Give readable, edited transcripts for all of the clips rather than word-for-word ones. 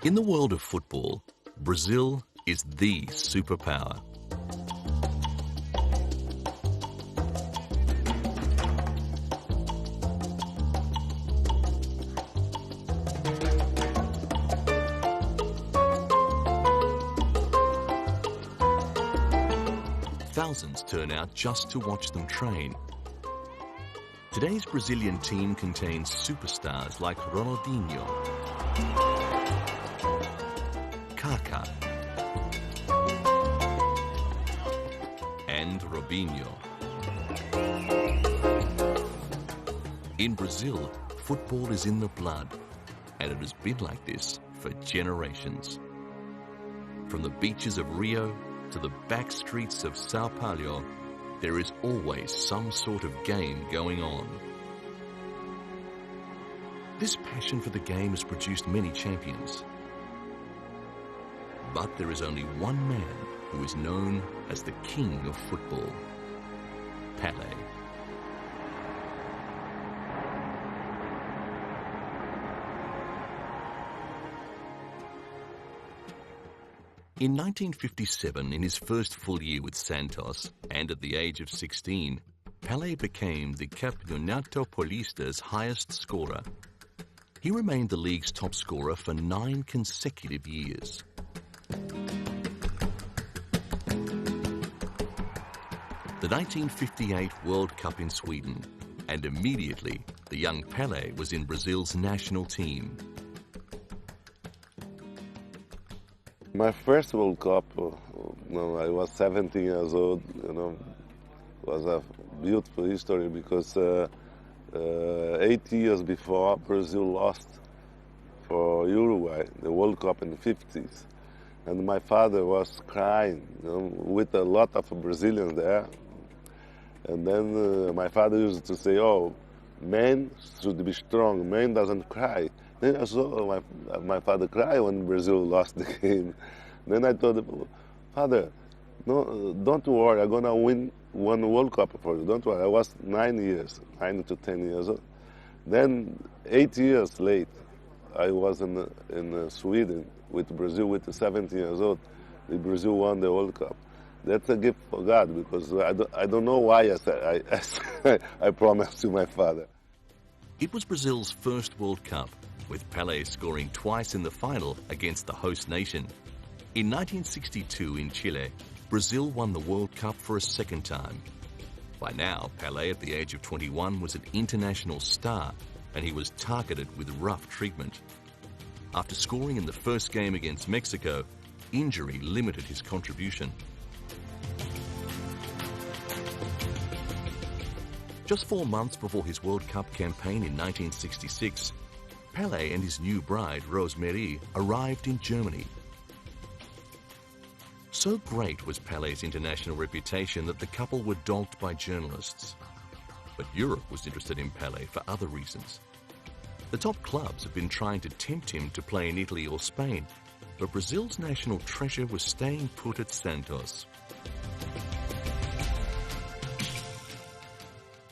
In the world of football, Brazil is the superpower. Thousands turn out just to watch them train. Today's Brazilian team contains superstars like Ronaldinho, Kaká, and Robinho. In Brazil, football is in the blood, and it has been like this for generations. From the beaches of Rio to the back streets of Sao Paulo, there is always some sort of game going on. This passion for the game has produced many champions. But there is only one man who is known as the king of football, Pelé. In 1957, in his first full year with Santos, and at the age of 16, Pelé became the Campeonato Paulista's highest scorer. He remained the league's top scorer for 9 consecutive years. The 1958 World Cup in Sweden, and immediately the young Pelé was in Brazil's national team. My first World Cup, I was 17 years old, was a beautiful history because 8 years before, Brazil lost for Uruguay, the World Cup in the 50s. And my father was crying, with a lot of Brazilians there. And then my father used to say, "Oh, men should be strong, men doesn't cry." Then I saw my father cry when Brazil lost the game. Then I told him, "Father, no, don't worry, I'm gonna win one World Cup for you, don't worry." I was 9 to 10 years old. Then 8 years late, I was in Sweden with Brazil with 17 years old. Brazil won the World Cup. That's a gift for God, because I don't know why I promised to my father. It was Brazil's first World Cup, with Pelé scoring twice in the final against the host nation. In 1962 in Chile, Brazil won the World Cup for a second time. By now, Pelé, at the age of 21, was an international star, and he was targeted with rough treatment. After scoring in the first game against Mexico, injury limited his contribution. Just 4 months before his World Cup campaign in 1966, Pelé and his new bride, Rosemary, arrived in Germany. So great was Pelé's international reputation that the couple were dogged by journalists. But Europe was interested in Pelé for other reasons. The top clubs have been trying to tempt him to play in Italy or Spain, but Brazil's national treasure was staying put at Santos.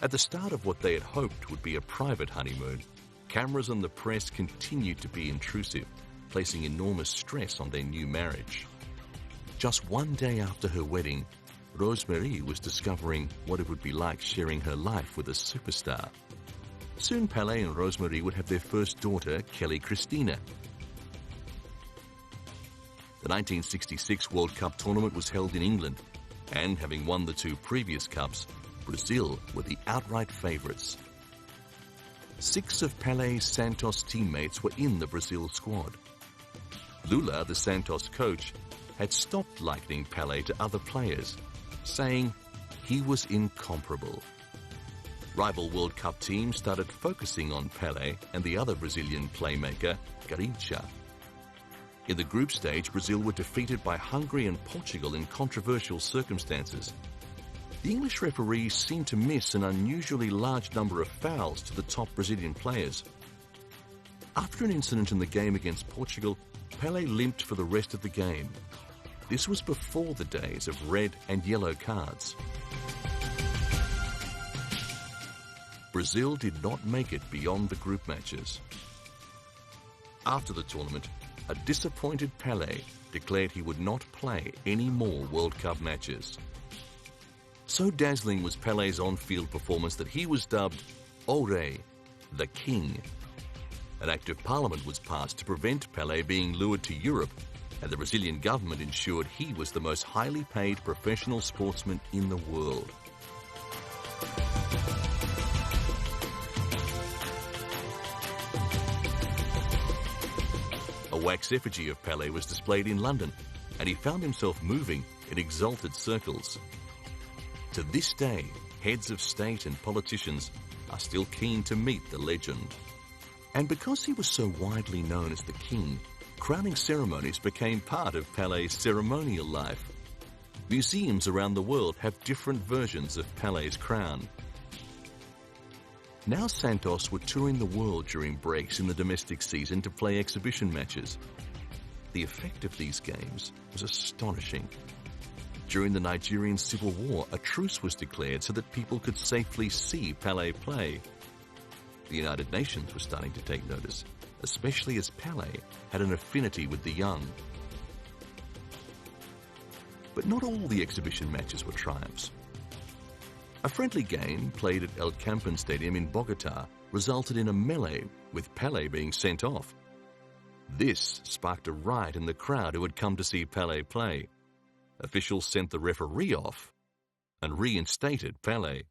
At the start of what they had hoped would be a private honeymoon, cameras and the press continued to be intrusive, placing enormous stress on their new marriage. Just one day after her wedding, Rosemary was discovering what it would be like sharing her life with a superstar. Soon Pelé and Rosemary would have their first daughter, Kelly Cristina. The 1966 World Cup tournament was held in England, and having won the 2 previous cups, Brazil were the outright favourites. 6 of Pelé's Santos teammates were in the Brazil squad. Lula, the Santos coach, had stopped likening Pelé to other players, saying he was incomparable. Rival World Cup teams started focusing on Pelé and the other Brazilian playmaker, Garrincha. In the group stage, Brazil were defeated by Hungary and Portugal in controversial circumstances. The English referees seemed to miss an unusually large number of fouls to the top Brazilian players. After an incident in the game against Portugal, Pelé limped for the rest of the game. This was before the days of red and yellow cards. Brazil did not make it beyond the group matches. After the tournament, a disappointed Pelé declared he would not play any more World Cup matches. So dazzling was Pelé's on-field performance that he was dubbed O Rei, the King. An act of parliament was passed to prevent Pelé being lured to Europe, and the Brazilian government ensured he was the most highly paid professional sportsman in the world. A wax effigy of Pelé was displayed in London, and he found himself moving in exalted circles. To this day, heads of state and politicians are still keen to meet the legend. And because he was so widely known as the King, crowning ceremonies became part of Pelé's ceremonial life. Museums around the world have different versions of Pelé's crown. Now Santos were touring the world during breaks in the domestic season to play exhibition matches. The effect of these games was astonishing. During the Nigerian Civil War, a truce was declared so that people could safely see Pelé play. The United Nations was starting to take notice, especially as Pelé had an affinity with the young. But not all the exhibition matches were triumphs. A friendly game played at El Campan Stadium in Bogota resulted in a melee, with Pelé being sent off. This sparked a riot in the crowd who had come to see Pelé play. Officials sent the referee off and reinstated Pelé.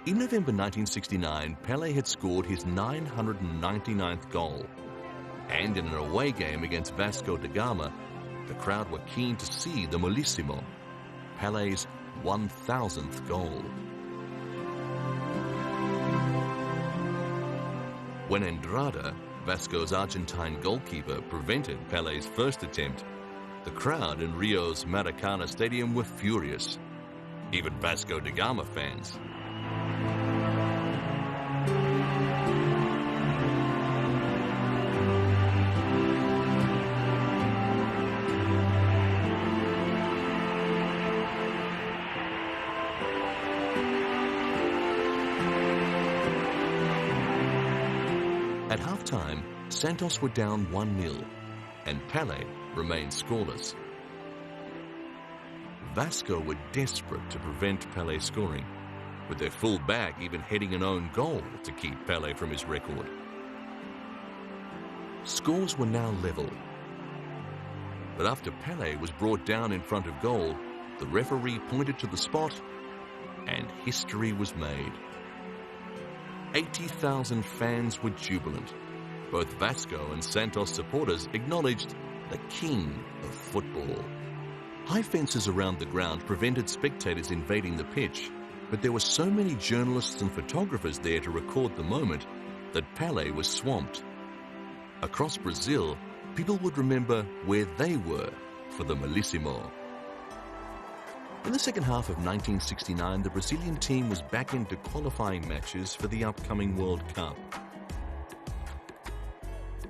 In November 1969, Pelé had scored his 999th goal. And in an away game against Vasco da Gama, the crowd were keen to see the Molissimo, Pelé's 1,000th goal. When Andrada, Vasco's Argentine goalkeeper, prevented Pelé's first attempt, the crowd in Rio's Maracana Stadium were furious. Even Vasco da Gama fans. At half-time, Santos were down 1-0, and Pelé remained scoreless. Vasco were desperate to prevent Pelé scoring, with their full back even heading an own goal to keep Pelé from his record. Scores were now level. But after Pelé was brought down in front of goal, the referee pointed to the spot, and history was made. 80,000 fans were jubilant. Both Vasco and Santos supporters acknowledged the king of football. High fences around the ground prevented spectators invading the pitch, but there were so many journalists and photographers there to record the moment that Pelé was swamped. Across Brazil, people would remember where they were for the Molissimo. In the second half of 1969, the Brazilian team was back into qualifying matches for the upcoming World Cup.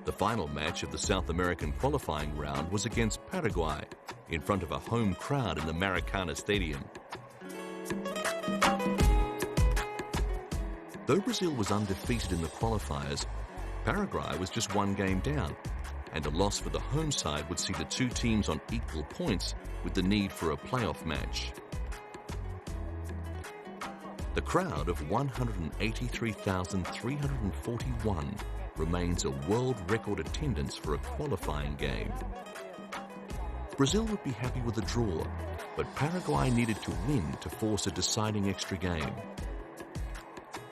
The final match of the South American qualifying round was against Paraguay, in front of a home crowd in the Maracana Stadium. Though Brazil was undefeated in the qualifiers, Paraguay was just one game down, and a loss for the home side would see the two teams on equal points with the need for a playoff match. The crowd of 183,341 remains a world record attendance for a qualifying game. Brazil would be happy with a draw, but Paraguay needed to win to force a deciding extra game.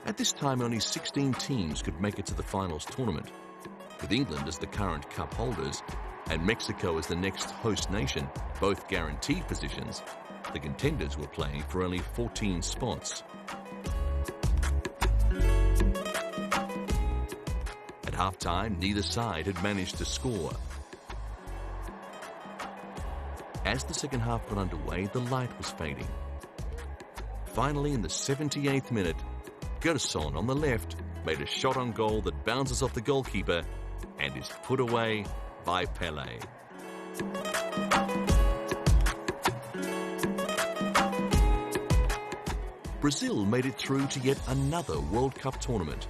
At this time, only 16 teams could make it to the finals tournament. With England as the current cup holders and Mexico as the next host nation, both guaranteed positions, the contenders were playing for only 14 spots. At half-time, neither side had managed to score. As the second half got underway, the light was fading. Finally, in the 78th minute, Gerson on the left made a shot on goal that bounces off the goalkeeper and is put away by Pelé. Brazil made it through to yet another World Cup tournament.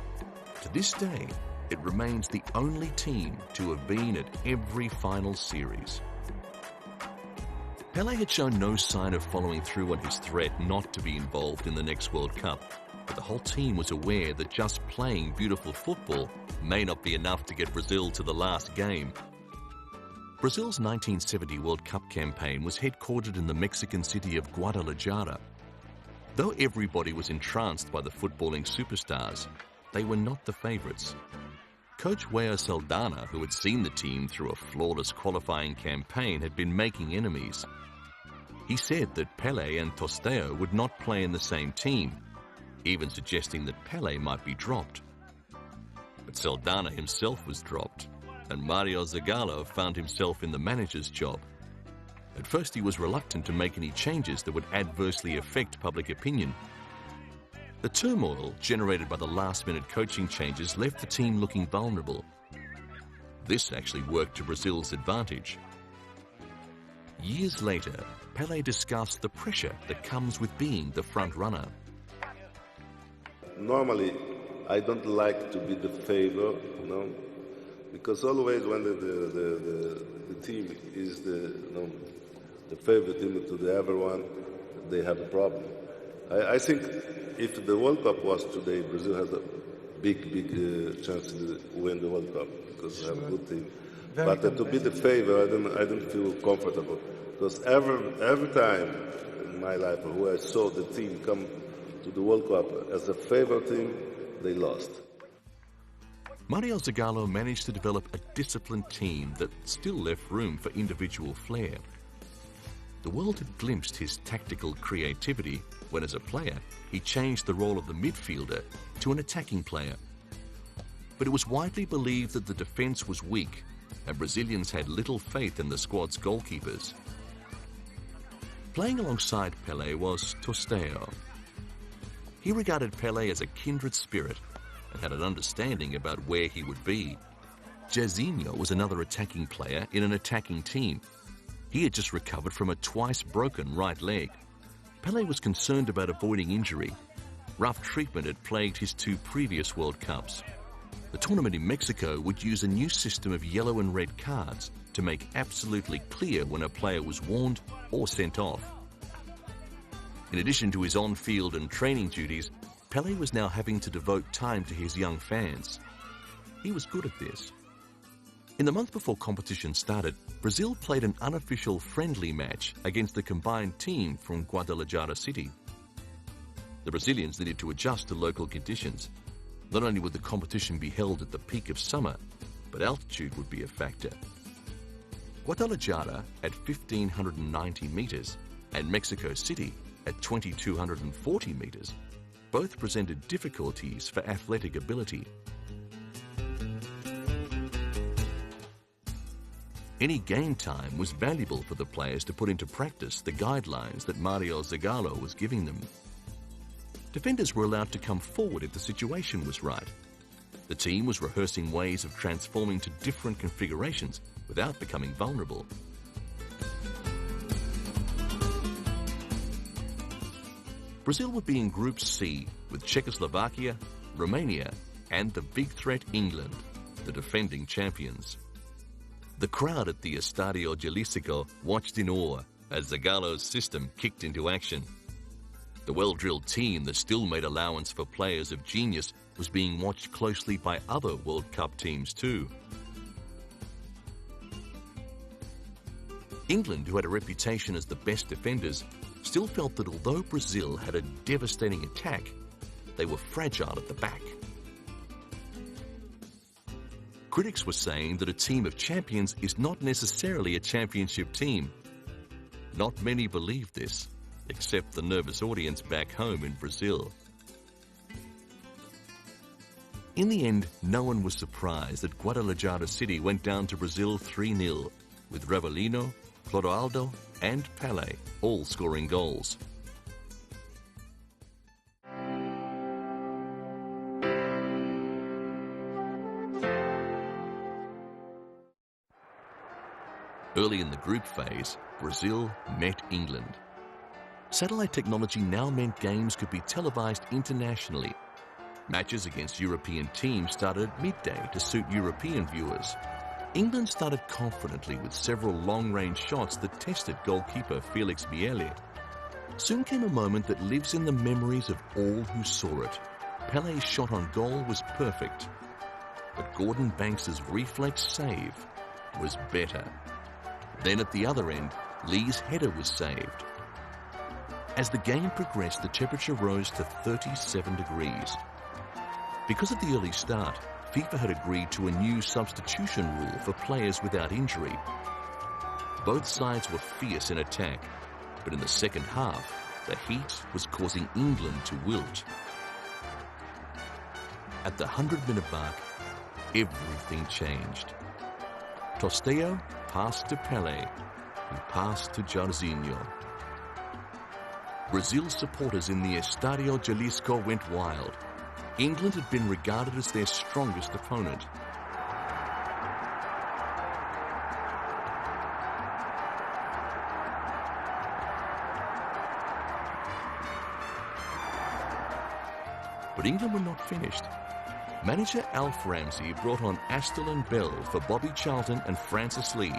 To this day, it remains the only team to have been at every final series. Pelé had shown no sign of following through on his threat not to be involved in the next World Cup, but the whole team was aware that just playing beautiful football may not be enough to get Brazil to the last game. Brazil's 1970 World Cup campaign was headquartered in the Mexican city of Guadalajara. Though everybody was entranced by the footballing superstars, they were not the favourites. Coach João Saldanha, who had seen the team through a flawless qualifying campaign, had been making enemies. He said that Pelé and Tostão would not play in the same team, even suggesting that Pelé might be dropped. But Saldanha himself was dropped, and Mario Zagallo found himself in the manager's job. At first, he was reluctant to make any changes that would adversely affect public opinion. The turmoil generated by the last-minute coaching changes left the team looking vulnerable. This actually worked to Brazil's advantage. Years later, Pelé discussed the pressure that comes with being the front runner. Normally, I don't like to be the favor, because always when the team is the favorite team to everyone, they have a problem. I think if the World Cup was today, Brazil has a big chance to win the World Cup because they have a good team. But to be the favor, I don't feel comfortable because every time in my life where I saw the team come to the World Cup as a favorite team, they lost. Mario Zagallo managed to develop a disciplined team that still left room for individual flair. The world had glimpsed his tactical creativity when, as a player, he changed the role of the midfielder to an attacking player. But it was widely believed that the defence was weak, and Brazilians had little faith in the squad's goalkeepers. Playing alongside Pelé was Tostão. He regarded Pelé as a kindred spirit and had an understanding about where he would be. Jairzinho was another attacking player in an attacking team. He had just recovered from a twice broken right leg. Pelé was concerned about avoiding injury. Rough treatment had plagued his two previous World Cups. The tournament in Mexico would use a new system of yellow and red cards to make absolutely clear when a player was warned or sent off. In addition to his on-field and training duties, Pelé was now having to devote time to his young fans. He was good at this. In the month before competition started, Brazil played an unofficial friendly match against the combined team from Guadalajara City. The Brazilians needed to adjust to local conditions. Not only would the competition be held at the peak of summer, but altitude would be a factor. Guadalajara at 1,590 meters and Mexico City at 2,240 meters both presented difficulties for athletic ability. Any game time was valuable for the players to put into practice the guidelines that Mario Zagallo was giving them. Defenders were allowed to come forward if the situation was right. The team was rehearsing ways of transforming to different configurations without becoming vulnerable. Brazil would be in Group C with Czechoslovakia, Romania, and the big threat England, the defending champions. The crowd at the Estadio Jalisco watched in awe as Zagallo's system kicked into action. The well-drilled team that still made allowance for players of genius was being watched closely by other World Cup teams too. England, who had a reputation as the best defenders, still felt that although Brazil had a devastating attack, they were fragile at the back. Critics were saying that a team of champions is not necessarily a championship team. Not many believed this, except the nervous audience back home in Brazil. In the end, no one was surprised that Guadalajara City went down to Brazil 3-0, with Rivelino, Clodoaldo and Pelé all scoring goals. Early in the group phase, Brazil met England. Satellite technology now meant games could be televised internationally. Matches against European teams started at midday to suit European viewers. England started confidently with several long-range shots that tested goalkeeper Felix Miele. Soon came a moment that lives in the memories of all who saw it. Pelé's shot on goal was perfect, but Gordon Banks's reflex save was better. Then at the other end, Lee's header was saved. As the game progressed, the temperature rose to 37 degrees. Because of the early start, FIFA had agreed to a new substitution rule for players without injury. Both sides were fierce in attack, but in the second half, the heat was causing England to wilt. At the 100-minute mark, everything changed. Tosteo passed to Pelé, who passed to Jairzinho. Brazil's supporters in the Estadio Jalisco went wild. England had been regarded as their strongest opponent. But England were not finished. Manager Alf Ramsey brought on Astle and Bell for Bobby Charlton and Francis Lee,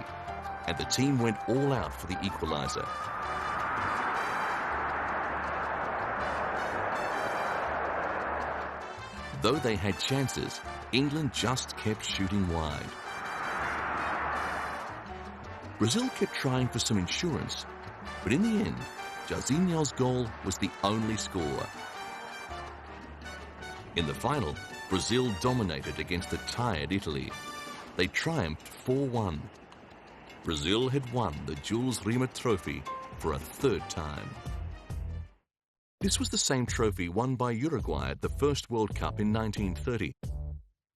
and the team went all out for the equaliser. Though they had chances, England just kept shooting wide. Brazil kept trying for some insurance, but in the end, Jairzinho's goal was the only score. In the final, Brazil dominated against a tired Italy. They triumphed 4-1. Brazil had won the Jules Rimet Trophy for a third time. This was the same trophy won by Uruguay at the first World Cup in 1930.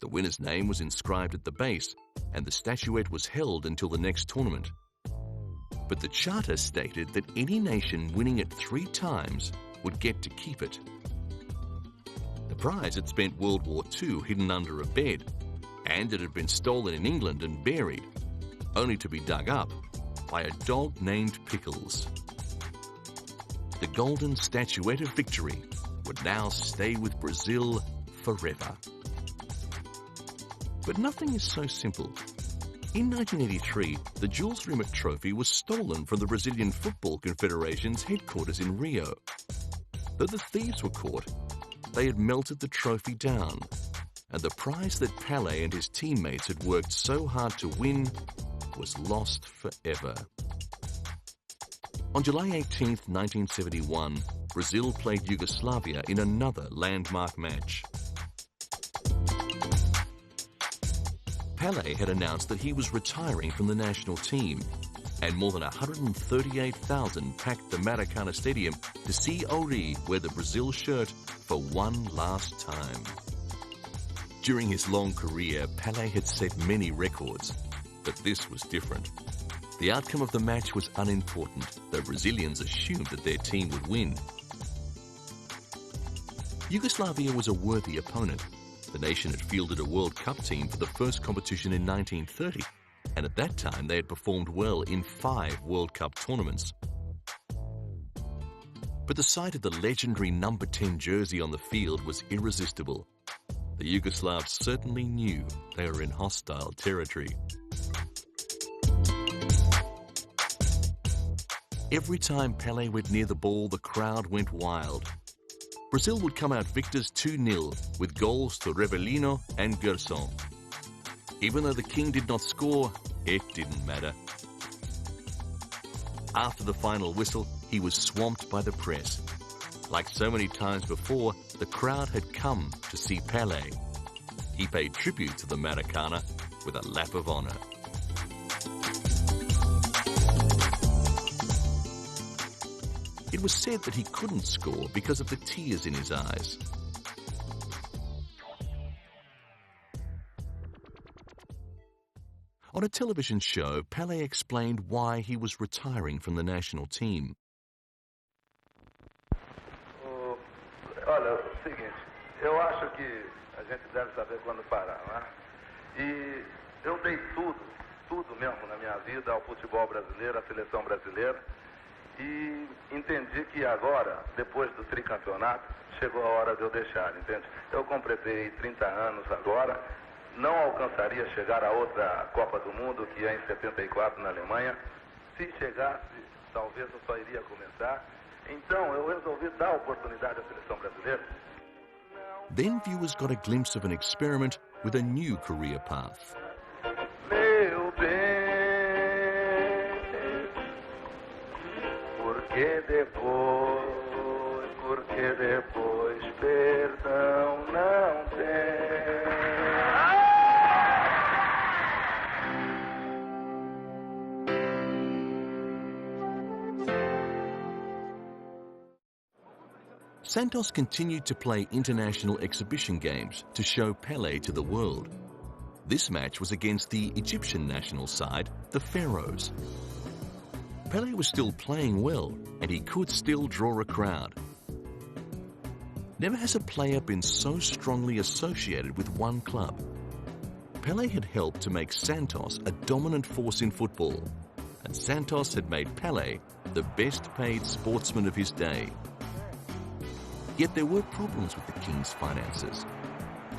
The winner's name was inscribed at the base, and the statuette was held until the next tournament. But the charter stated that any nation winning it 3 times would get to keep it. The prize had spent World War II hidden under a bed, and it had been stolen in England and buried, only to be dug up by a dog named Pickles. The golden statuette of victory would now stay with Brazil forever. But nothing is so simple. In 1983, the Jules Rimet Trophy was stolen from the Brazilian Football Confederation's headquarters in Rio. Though the thieves were caught, they had melted the trophy down, and the prize that Pelé and his teammates had worked so hard to win was lost forever. On July 18, 1971, Brazil played Yugoslavia in another landmark match. Pelé had announced that he was retiring from the national team, and more than 138,000 packed the Maracanã Stadium to see Ori wear the Brazil shirt for one last time. During his long career, Pelé had set many records, but this was different. The outcome of the match was unimportant, though Brazilians assumed that their team would win. Yugoslavia was a worthy opponent. The nation had fielded a World Cup team for the first competition in 1930, and at that time they had performed well in 5 World Cup tournaments. But the sight of the legendary number 10 jersey on the field was irresistible. The Yugoslavs certainly knew they were in hostile territory. Every time Pelé went near the ball, the crowd went wild. Brazil would come out victors 2-0 with goals to Revellino and Gerson. Even though the king did not score, it didn't matter. After the final whistle, he was swamped by the press. Like so many times before, the crowd had come to see Pelé. He paid tribute to the Maracanã with a lap of honor. It was said that he couldn't score because of the tears in his eyes. On a television show, Pelé explained why he was retiring from the national team. Olha, é o seguinte, eu acho que a gente deve saber quando parar, né? E eu dei tudo mesmo na minha vida ao futebol brasileiro, à seleção brasileira. E entendi que agora, depois do tricampeonato, chegou a hora de eu deixar, entende? Eu completei 30 anos agora, não alcançaria chegar a outra Copa do Mundo, que é em 74 na Alemanha. Se chegasse, talvez eu só iria começar. Então, eu resolvi dar oportunidade à seleção brasileira. Then viewers got a glimpse of an experiment with a new career path. Meu bem, porque depois perdão não tem. Santos continued to play international exhibition games to show Pelé to the world. This match was against the Egyptian national side, the Pharaohs. Pelé was still playing well, and he could still draw a crowd. Never has a player been so strongly associated with one club. Pelé had helped to make Santos a dominant force in football, and Santos had made Pelé the best-paid sportsman of his day. Yet there were problems with the king's finances.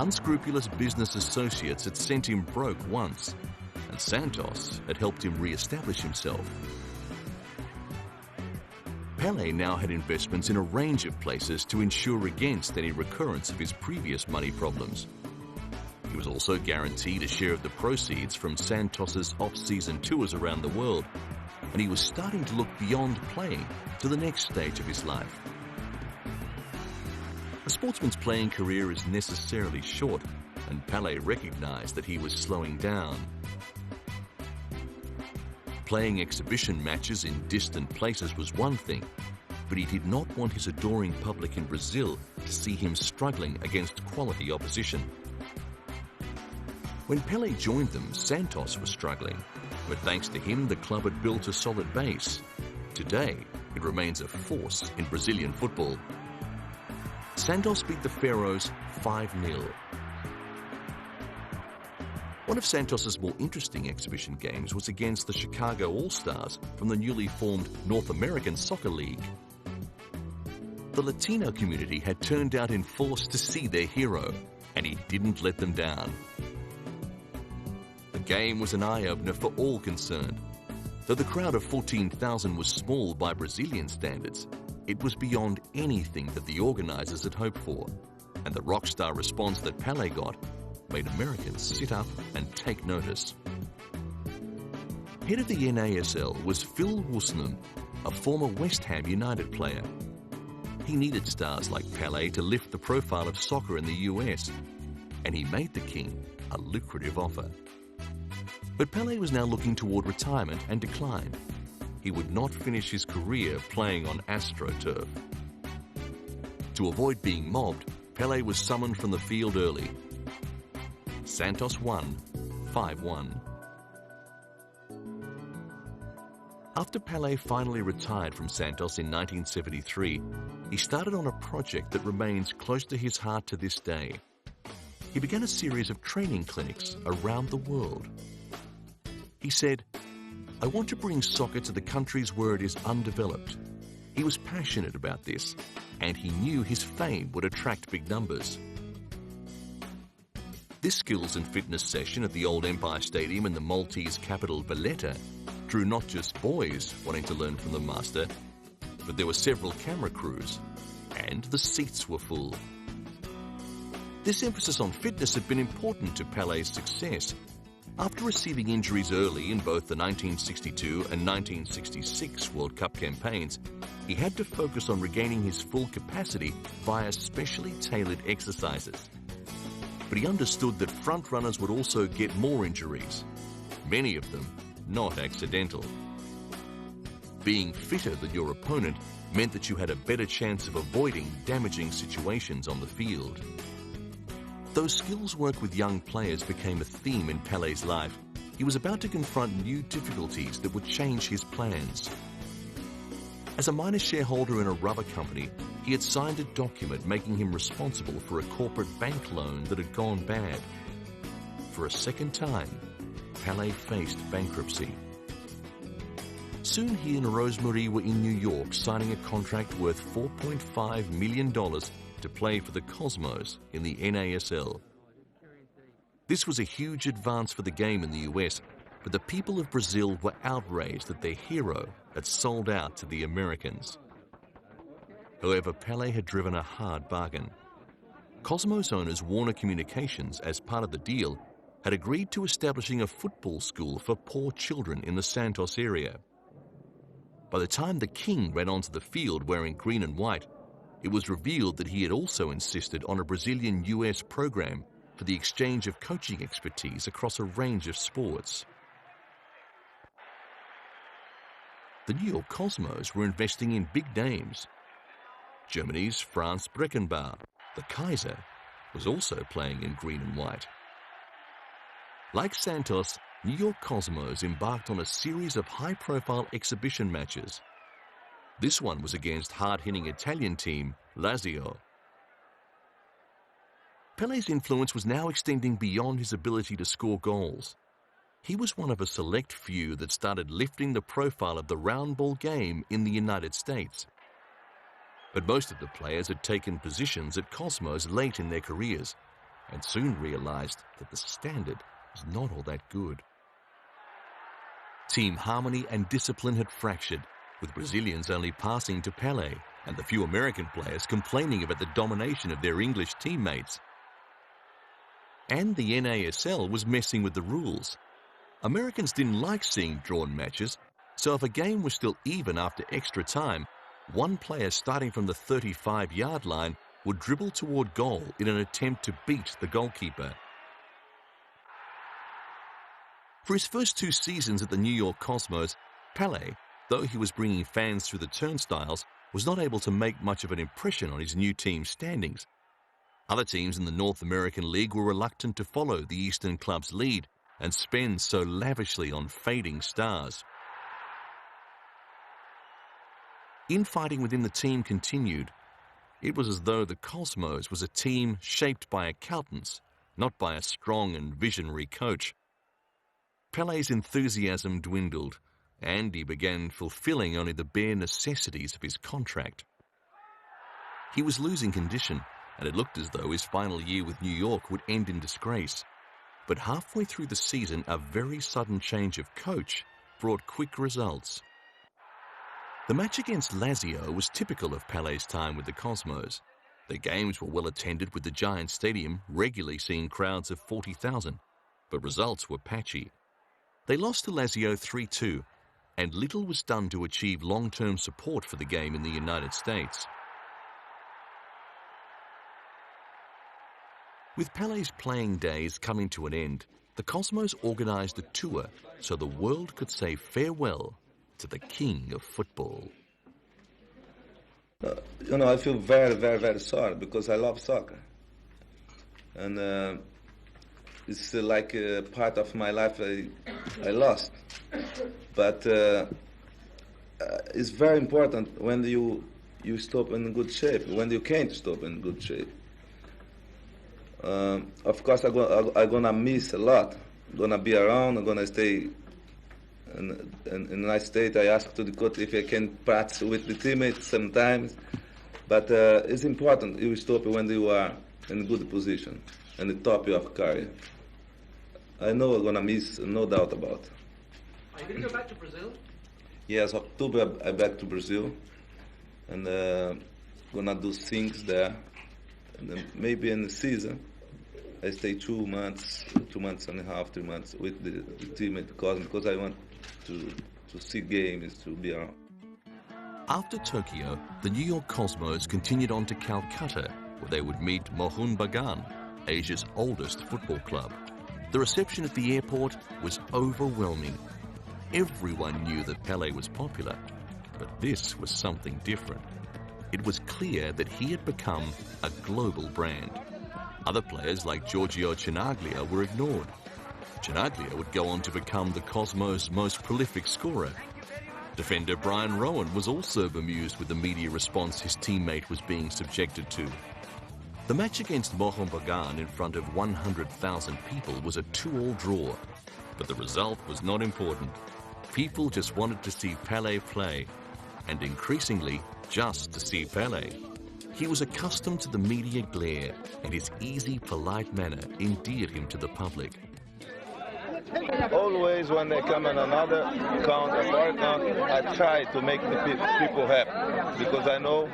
Unscrupulous business associates had sent him broke once, and Santos had helped him re-establish himself. Pelé now had investments in a range of places to ensure against any recurrence of his previous money problems. He was also guaranteed a share of the proceeds from Santos's off-season tours around the world, and he was starting to look beyond playing to the next stage of his life. A sportsman's playing career is necessarily short, and Pelé recognized that he was slowing down. Playing exhibition matches in distant places was one thing, but he did not want his adoring public in Brazil to see him struggling against quality opposition. When Pelé joined them, Santos was struggling, but thanks to him, the club had built a solid base. Today, it remains a force in Brazilian football. Santos beat the Pharaohs 5-0. One of Santos's more interesting exhibition games was against the Chicago All-Stars from the newly formed North American Soccer League. The Latino community had turned out in force to see their hero, and he didn't let them down. The game was an eye-opener for all concerned. Though the crowd of 14,000 was small by Brazilian standards, it was beyond anything that the organisers had hoped for, and the rockstar response that Pelé got made Americans sit up and take notice. Head of the NASL was Phil Woosnam, a former West Ham United player. He needed stars like Pelé to lift the profile of soccer in the US, and he made the king a lucrative offer. But Pelé was now looking toward retirement and declined. He would not finish his career playing on AstroTurf. To avoid being mobbed, Pelé was summoned from the field early. Santos won 5-1. After Pelé finally retired from Santos in 1973, he started on a project that remains close to his heart to this day. He began a series of training clinics around the world. He said, "I want to bring soccer to the countries where it is undeveloped." He was passionate about this, and he knew his fame would attract big numbers. This skills and fitness session at the old Empire Stadium in the Maltese capital Valletta drew not just boys wanting to learn from the master, but there were several camera crews, and the seats were full. This emphasis on fitness had been important to Pelé's success. After receiving injuries early in both the 1962 and 1966 World Cup campaigns, he had to focus on regaining his full capacity via specially tailored exercises. But he understood that front-runners would also get more injuries, many of them not accidental. Being fitter than your opponent meant that you had a better chance of avoiding damaging situations on the field. Though skills work with young players became a theme in Pelé's life, he was about to confront new difficulties that would change his plans. As a minor shareholder in a rubber company, he had signed a document making him responsible for a corporate bank loan that had gone bad. For a second time, Pelé faced bankruptcy. Soon he and Rosemary were in New York signing a contract worth $4.5 million to play for the Cosmos in the NASL. This was a huge advance for the game in the US, but the people of Brazil were outraged that their hero had sold out to the Americans. However, Pelé had driven a hard bargain. Cosmos owners Warner Communications, as part of the deal, had agreed to establishing a football school for poor children in the Santos area. By the time the king ran onto the field wearing green and white, it was revealed that he had also insisted on a Brazilian-US program for the exchange of coaching expertise across a range of sports. The New York Cosmos were investing in big names. Germany's Franz Beckenbauer, the Kaiser, was also playing in green and white. Like Santos, New York Cosmos embarked on a series of high-profile exhibition matches. This one was against hard-hitting Italian team Lazio. Pelé's influence was now extending beyond his ability to score goals. He was one of a select few that started lifting the profile of the round ball game in the United States. But most of the players had taken positions at Cosmos late in their careers and soon realized that the standard was not all that good. Team harmony and discipline had fractured, with Brazilians only passing to Pelé and the few American players complaining about the domination of their English teammates. And the NASL was messing with the rules. Americans didn't like seeing drawn matches, so if a game was still even after extra time, one player starting from the 35-yard line would dribble toward goal in an attempt to beat the goalkeeper. For his first 2 seasons at the New York Cosmos, Pelé, though he was bringing fans through the turnstiles, was not able to make much of an impression on his new team's standings. Other teams in the North American League were reluctant to follow the Eastern club's lead and spend so lavishly on fading stars. Infighting within the team continued. It was as though the Cosmos was a team shaped by accountants, not by a strong and visionary coach. Pelé's enthusiasm dwindled, and he began fulfilling only the bare necessities of his contract. He was losing condition, and it looked as though his final year with New York would end in disgrace. But halfway through the season, a very sudden change of coach brought quick results. The match against Lazio was typical of Pelé's time with the Cosmos. Their games were well attended, with the giant stadium regularly seeing crowds of 40,000, but results were patchy. They lost to Lazio 3-2, and little was done to achieve long-term support for the game in the United States. With Pelé's playing days coming to an end, the Cosmos organized a tour so the world could say farewell to the king of football. I feel very, very, very sorry because I love soccer. And it's like a part of my life I lost. But it's very important when you stop in good shape, when you can't stop in good shape. Of course, I'm gonna miss a lot. I'm gonna be around. I'm gonna stay in a nice state. I asked to the coach if I can practice with the teammates sometimes. But it's important you stop when you are in a good position, in the top of your career. I know I'm gonna miss, no doubt about it. Are you gonna go back to Brazil? Yes, October I'm back to Brazil, and gonna do things there. And then maybe in the season, I stay 2 months and a half, 3 months with the team at the Cosmos because I want to see games, to be around. After Tokyo, the New York Cosmos continued on to Calcutta, where they would meet Mohun Bagan, Asia's oldest football club. The reception at the airport was overwhelming. Everyone knew that Pelé was popular, but this was something different. It was clear that he had become a global brand. Other players like Giorgio Chinaglia were ignored. Chinaglia would go on to become the Cosmos' most prolific scorer. Defender Brian Rowan was also bemused with the media response his teammate was being subjected to. The match against Mohun Bagan in front of 100,000 people was a 2-2 draw, but the result was not important. People just wanted to see Pelé play, and increasingly just to see Pelé. He was accustomed to the media glare, and his easy, polite manner endeared him to the public. Always when they come in another country, foreign country, I try to make the people happy, because I know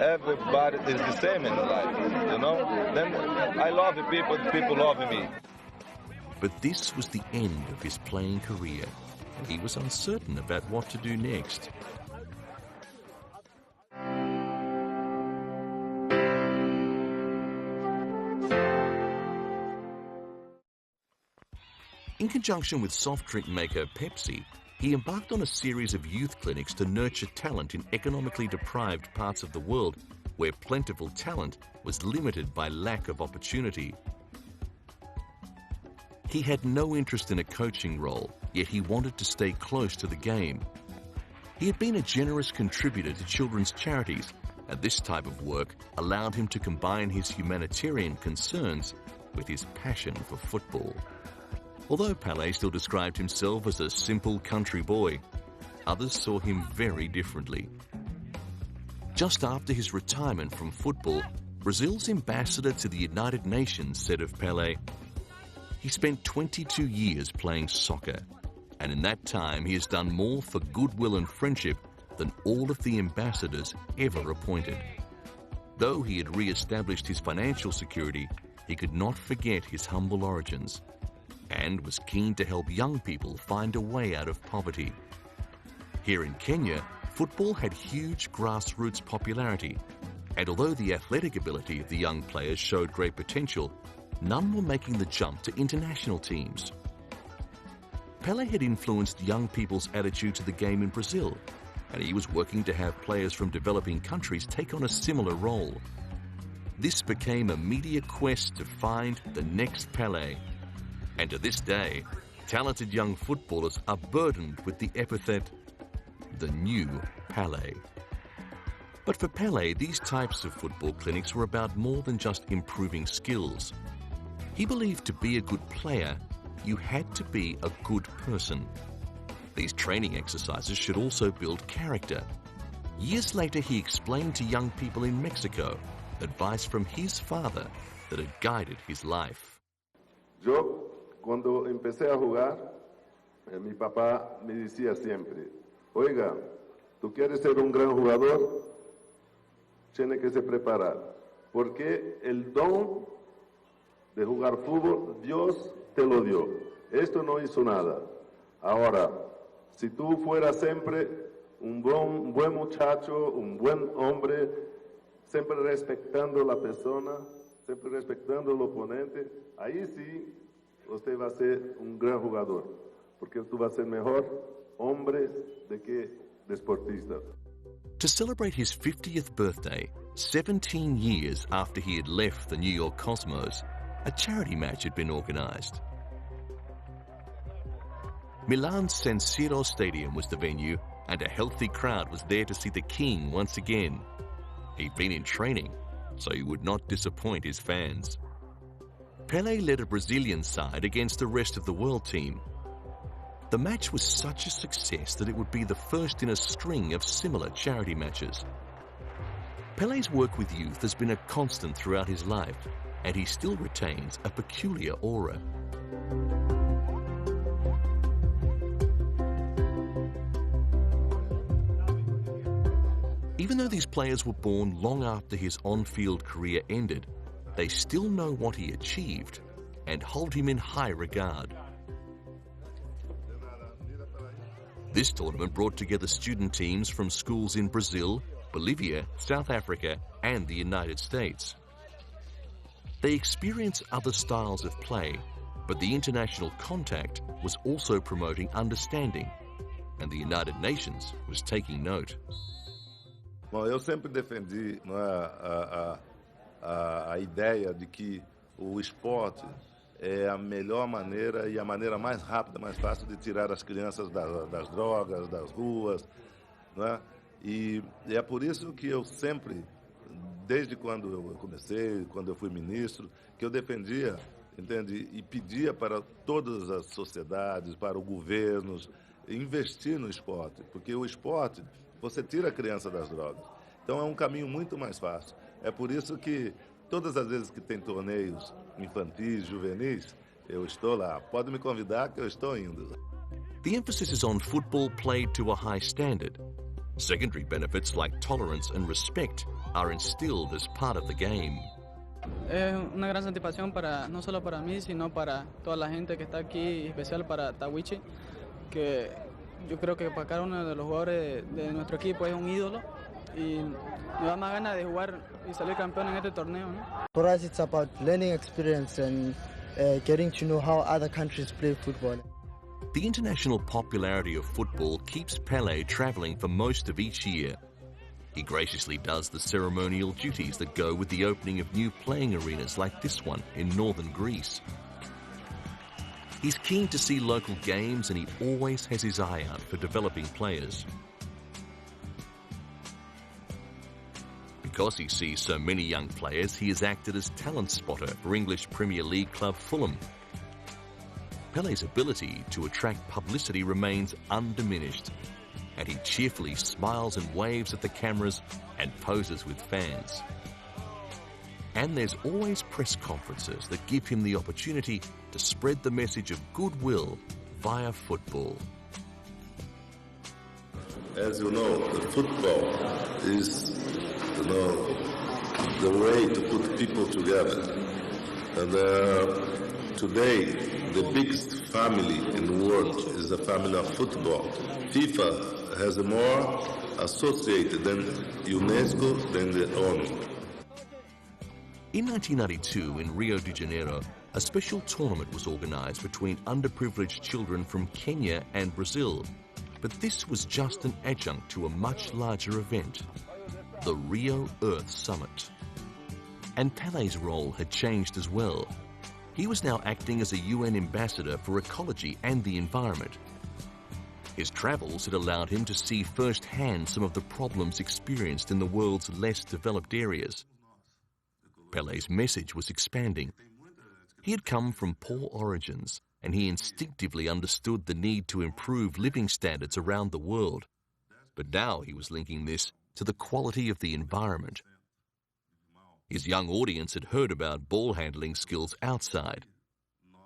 everybody is the same in life, you know? Then I love the people love me. But this was the end of his playing career, and he was uncertain about what to do next. In conjunction with soft drink maker Pepsi, he embarked on a series of youth clinics to nurture talent in economically deprived parts of the world where plentiful talent was limited by lack of opportunity. He had no interest in a coaching role, yet he wanted to stay close to the game. He had been a generous contributor to children's charities, and this type of work allowed him to combine his humanitarian concerns with his passion for football. Although Pelé still described himself as a simple country boy, others saw him very differently. Just after his retirement from football, Brazil's ambassador to the United Nations said of Pelé, "He spent 22 years playing soccer, and in that time he has done more for goodwill and friendship than all of the ambassadors ever appointed." Though he had re-established his financial security, he could not forget his humble origins, and was keen to help young people find a way out of poverty. Here in Kenya, football had huge grassroots popularity, and although the athletic ability of the young players showed great potential, none were making the jump to international teams. Pelé had influenced young people's attitude to the game in Brazil, and he was working to have players from developing countries take on a similar role. This became a media quest to find the next Pelé. And to this day, talented young footballers are burdened with the epithet, the new Pelé. But for Pelé, these types of football clinics were about more than just improving skills. He believed to be a good player, you had to be a good person. These training exercises should also build character. Years later, he explained to young people in Mexico advice from his father that had guided his life. Cuando empecé a jugar, mi papá me decía siempre, oiga, tú quieres ser un gran jugador, tienes que se preparar, porque el don de jugar fútbol, Dios te lo dio. Esto no hizo nada. Ahora, si tú fueras siempre un buen muchacho, un buen hombre, siempre respetando la persona, siempre respetando el oponente, ahí sí, usted va a ser un gran jugador, porque tú vas a ser mejor hombre de que deportista. To celebrate his 50th birthday, 17 years after he had left the New York Cosmos, a charity match had been organized. Milan's San Siro Stadium was the venue, and a healthy crowd was there to see the king once again. He'd been in training, so he would not disappoint his fans. Pelé led a Brazilian side against the rest of the world team. The match was such a success that it would be the first in a string of similar charity matches. Pelé's work with youth has been a constant throughout his life, and he still retains a peculiar aura. Even though these players were born long after his on-field career ended, they still know what he achieved and hold him in high regard. This tournament brought together student teams from schools in Brazil, Bolivia, South Africa, and the United States. They experienced other styles of play, but the international contact was also promoting understanding, and the United Nations was taking note. Bom, eu sempre defendi a ideia de que o esporte é a melhor maneira e a maneira mais rápida, mais fácil de tirar as crianças das drogas, das ruas, não é? E é por isso que eu sempre, desde quando eu comecei, quando eu fui ministro, que eu defendia, entende? E pedia para todas as sociedades, para os governos, investir no esporte, porque o esporte, você tira a criança das drogas. Então é um caminho muito mais fácil. É por isso que todas as vezes que tem torneios infantis, juvenis, eu estou lá. Pode me convidar que eu estou indo. The emphasis is on football played to a high standard. Secondary benefits like tolerance and respect are instilled as part of the game. Es una gran satisfacción no solo para mí, sino para toda la gente que está aquí, en especial para Tawichi, que yo creo que para cada uno de los jugadores de nuestro equipo es un ídolo y me da más ganas de jugar y salir campeón en este torneo, ¿no? For us, it's about learning experience and getting to know how other countries play football. The international popularity of football keeps Pelé travelling for most of each year. He graciously does the ceremonial duties that go with the opening of new playing arenas like this one in northern Greece. He's keen to see local games and he always has his eye out for developing players. Because he sees so many young players, he has acted as talent spotter for English Premier League club Fulham. Pelé's ability to attract publicity remains undiminished, and he cheerfully smiles and waves at the cameras and poses with fans. And there's always press conferences that give him the opportunity to spread the message of goodwill via football. As you know, the football is, the way to put people together. And today, the biggest family in the world is the family of football. FIFA has more associated than UNESCO, than the ONU. In 1992, in Rio de Janeiro, a special tournament was organized between underprivileged children from Kenya and Brazil. But this was just an adjunct to a much larger event, the Rio Earth Summit. And Pelé's role had changed as well. He was now acting as a UN ambassador for ecology and the environment. His travels had allowed him to see firsthand some of the problems experienced in the world's less developed areas. Pelé's message was expanding. He had come from poor origins, and he instinctively understood the need to improve living standards around the world. But now he was linking this to the quality of the environment. His young audience had heard about ball handling skills outside.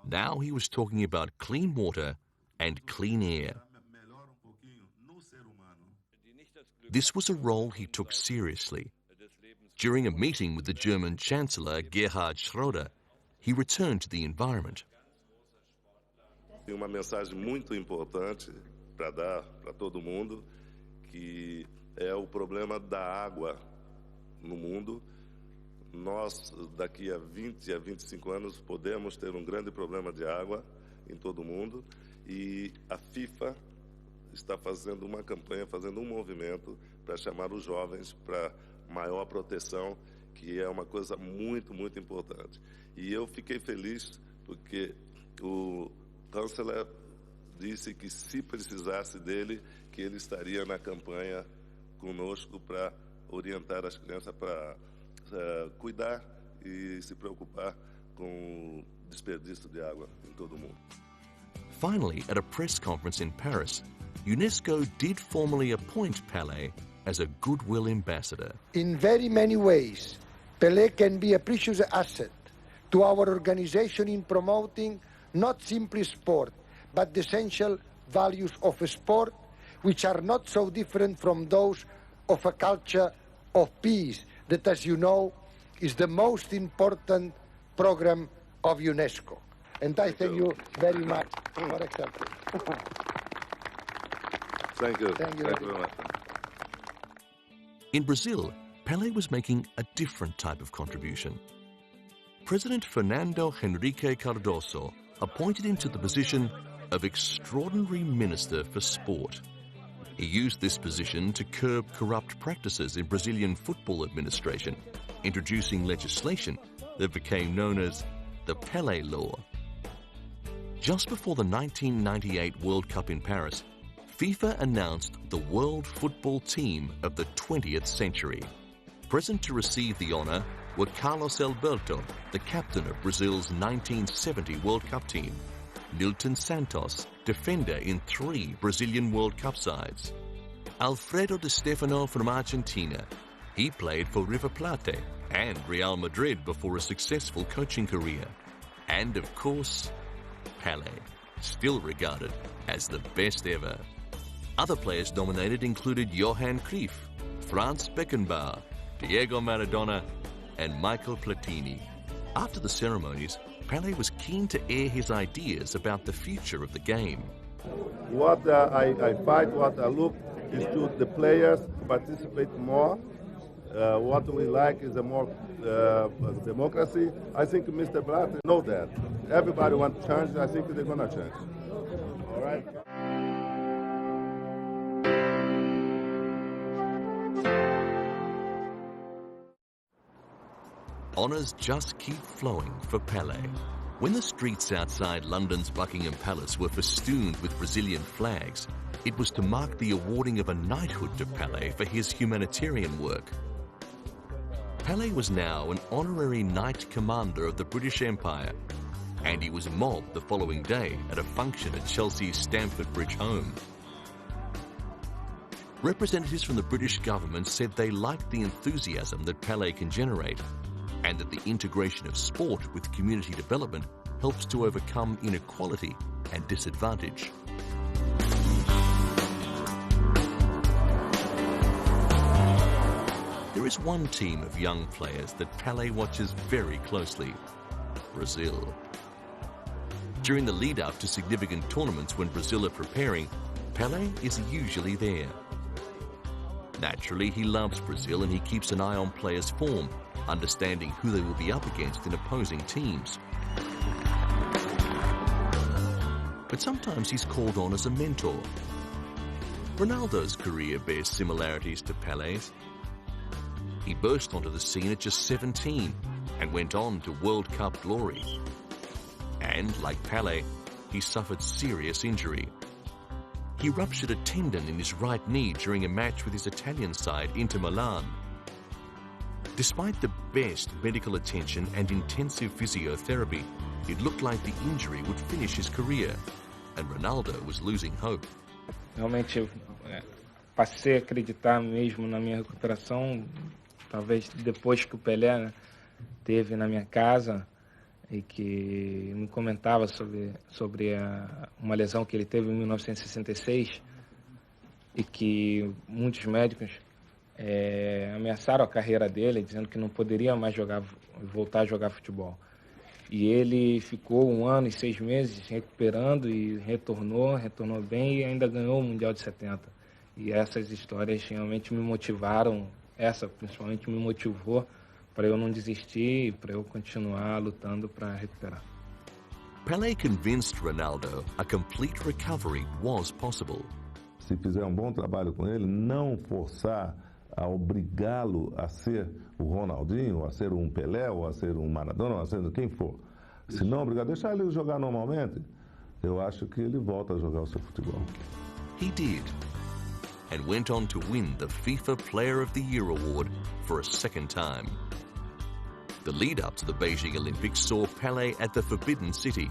Now he was talking about clean water and clean air. This was a role he took seriously. During a meeting with the German Chancellor Gerhard Schröder, he returned to the environment. Tem uma mensagem muito importante para dar para todo mundo, que é o problema da água no mundo. Nós, daqui a 20 a 25 anos, podemos ter um grande problema de água em todo o mundo. E a FIFA está fazendo uma campanha, fazendo um movimento para chamar os jovens para maior proteção, que é uma coisa muito, muito importante. E eu fiquei feliz porque o chanceler disse que se precisasse dele, que ele estaria na campanha conosco para orientar as crianças para cuidar e se preocupar com o desperdício de água em todo o mundo. Finally, at a press conference in Paris, UNESCO did formally appoint Pelé as a goodwill ambassador. In very many ways, Pelé can be a precious asset to our organization in promoting not simply sport, but the essential values of sport, which are not so different from those of a culture of peace, that, as you know, is the most important program of UNESCO. And I thank you very much for accepting. Thank you. Thank you very much. In Brazil, Pelé was making a different type of contribution. President Fernando Henrique Cardoso appointed him to the position of Extraordinary Minister for Sport. He used this position to curb corrupt practices in Brazilian football administration, introducing legislation that became known as the Pelé Law. Just before the 1998 World Cup in Paris, FIFA announced the World Football Team of the 20th century. Present to receive the honor were Carlos Alberto, the captain of Brazil's 1970 World Cup team, Nilton Santos, defender in 3 Brazilian World Cup sides. Alfredo Di Stefano from Argentina. He played for River Plate and Real Madrid before a successful coaching career. And of course, Pelé, still regarded as the best ever. Other players nominated included Johan Cruyff, Franz Beckenbauer, Diego Maradona, and Michael Platini. After the ceremonies, Pelé was keen to air his ideas about the future of the game. What I fight, what I look, is to the players participate more. What we like is a more democracy. I think Mr. Blatter knows that. Everybody wants to change. I think they're going to change. All right? Honours just keep flowing for Pelé. When the streets outside London's Buckingham Palace were festooned with Brazilian flags, it was to mark the awarding of a knighthood to Pelé for his humanitarian work. Pelé was now an honorary Knight Commander of the British Empire, and he was mobbed the following day at a function at Chelsea's Stamford Bridge home. Representatives from the British government said they liked the enthusiasm that Pelé can generate, and that the integration of sport with community development helps to overcome inequality and disadvantage. There is one team of young players that Pelé watches very closely: Brazil. During the lead-up to significant tournaments when Brazil are preparing, Pelé is usually there. Naturally, he loves Brazil and he keeps an eye on players' form, understanding who they will be up against in opposing teams. But sometimes he's called on as a mentor. Ronaldo's career bears similarities to Pelé's. He burst onto the scene at just 17 and went on to World Cup glory. And, like Pelé, he suffered serious injury. He ruptured a tendon in his right knee during a match with his Italian side, Inter Milan. Despite the best medical attention and intensive physiotherapy, it looked like the injury would finish his career, and Ronaldo was losing hope. Realmente passei a acreditar mesmo na minha recuperação, talvez depois que o Pelé teve na minha casa e que me comentava sobre uma lesão que ele teve em 1966 e que muitos médicos ameaçaram a carreira dele, dizendo que não poderia mais voltar a jogar futebol. E ele ficou 1 ano e 6 meses recuperando e retornou bem e ainda ganhou o Mundial de 70. E essas histórias realmente me motivaram, essa principalmente me motivou para eu não desistir e para eu continuar lutando para recuperar. Pelé convinced Ronaldo a complete recovery was possible. Se fizer um bom trabalho com ele, não forçar a obrigá-lo a ser o Ronaldinho, a ser um Pelé, ou a ser um Maradona, ou a ser quem for. Se não obrigar, deixar ele jogar normalmente, eu acho que ele volta a jogar o seu futebol. He did, and went on to win the FIFA Player of the Year award for a second time. The lead-up to the Beijing Olympics saw Pelé at the Forbidden City.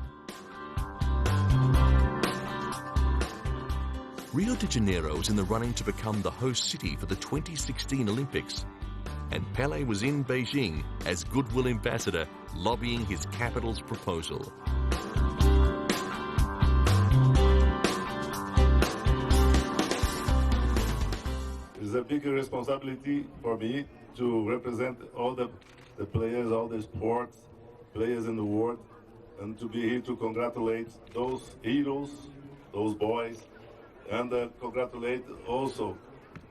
Rio de Janeiro was in the running to become the host city for the 2016 Olympics, and Pelé was in Beijing as goodwill ambassador, lobbying his capital's proposal. It's a big responsibility for me to represent all the players, all the sports players in the world, and to be here to congratulate those heroes, those boys, and congratulate also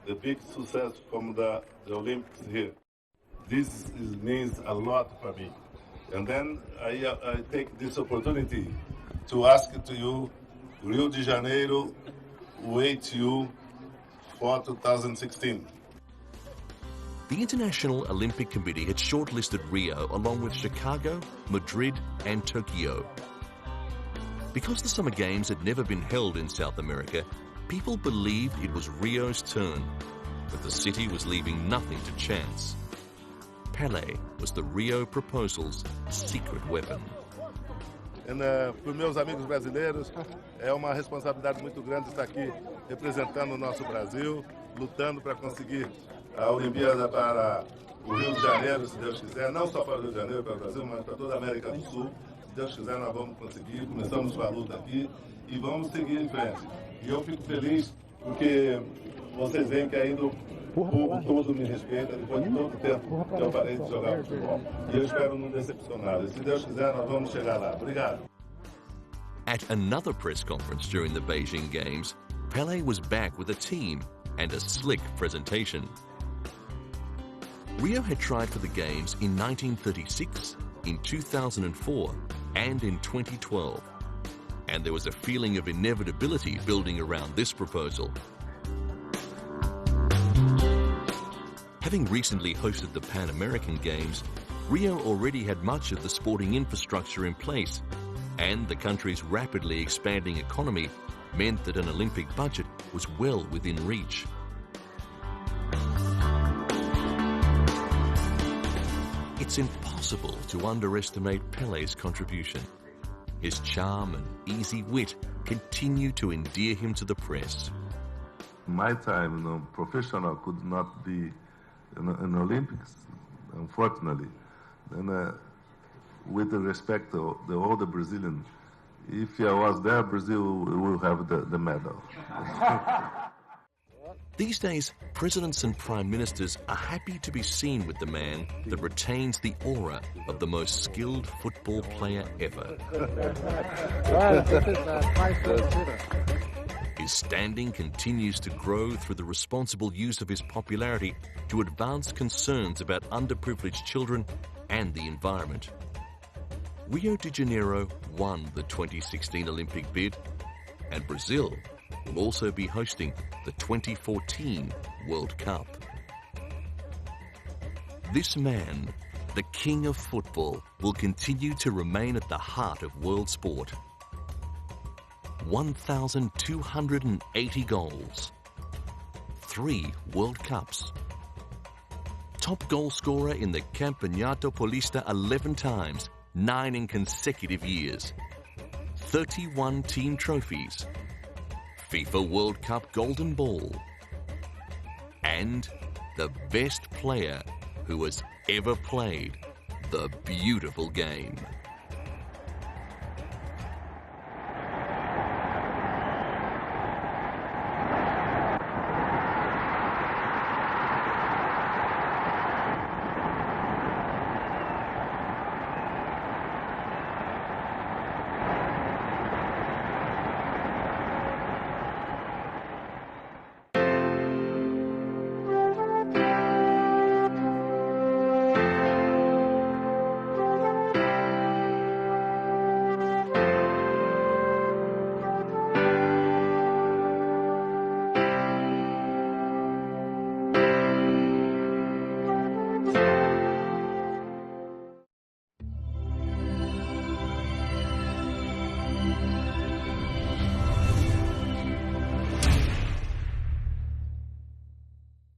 the big success from the Olympics here. This means a lot for me. And then I take this opportunity to ask to you, Rio de Janeiro waits you for 2016. The International Olympic Committee had shortlisted Rio along with Chicago, Madrid, and Tokyo. Because the Summer Games had never been held in South America, people believed it was Rio's turn, but the city was leaving nothing to chance. Pelé was the Rio proposal's secret weapon. Para meus amigos brasileiros, é uma responsabilidade muito grande estar aqui representando o nosso Brasil, lutando para conseguir a Olimpíada para o Rio de Janeiro, se Deus quiser, não só para o Rio de Janeiro, para o Brasil, mas para toda a América do Sul. Se Deus quiser, nós vamos conseguir. Começamos com a luta aqui e vamos seguir em frente. E eu fico feliz porque vocês veem que ainda o povo todo me respeita depois de todo o tempo que eu parei de jogar futebol. E eu espero não decepcionar. E se Deus quiser, nós vamos chegar lá. Obrigado. At another press conference during the Beijing Games, Pelé was back with a team and a slick presentation. Rio had tried for the Games in 1936, in 2004, and in 2012. And there was a feeling of inevitability building around this proposal. Having recently hosted the Pan American Games, Rio already had much of the sporting infrastructure in place, and the country's rapidly expanding economy meant that an Olympic budget was well within reach. It's impossible to underestimate Pelé's contribution. His charm and easy wit continue to endear him to the press. In my time, professional could not be in Olympics, unfortunately. And with the respect to all the Brazilians, if I was there, Brazil will have the medal. These days, presidents and prime ministers are happy to be seen with the man that retains the aura of the most skilled football player ever. His standing continues to grow through the responsible use of his popularity to advance concerns about underprivileged children and the environment. Rio de Janeiro won the 2016 Olympic bid, and Brazil will also be hosting the 2014 World Cup. This man, the king of football, will continue to remain at the heart of world sport. 1,280 goals, 3 World Cups, top goal scorer in the Campeonato Paulista 11 times, 9 in consecutive years, 31 team trophies, FIFA World Cup Golden Ball, and the best player who has ever played the beautiful game.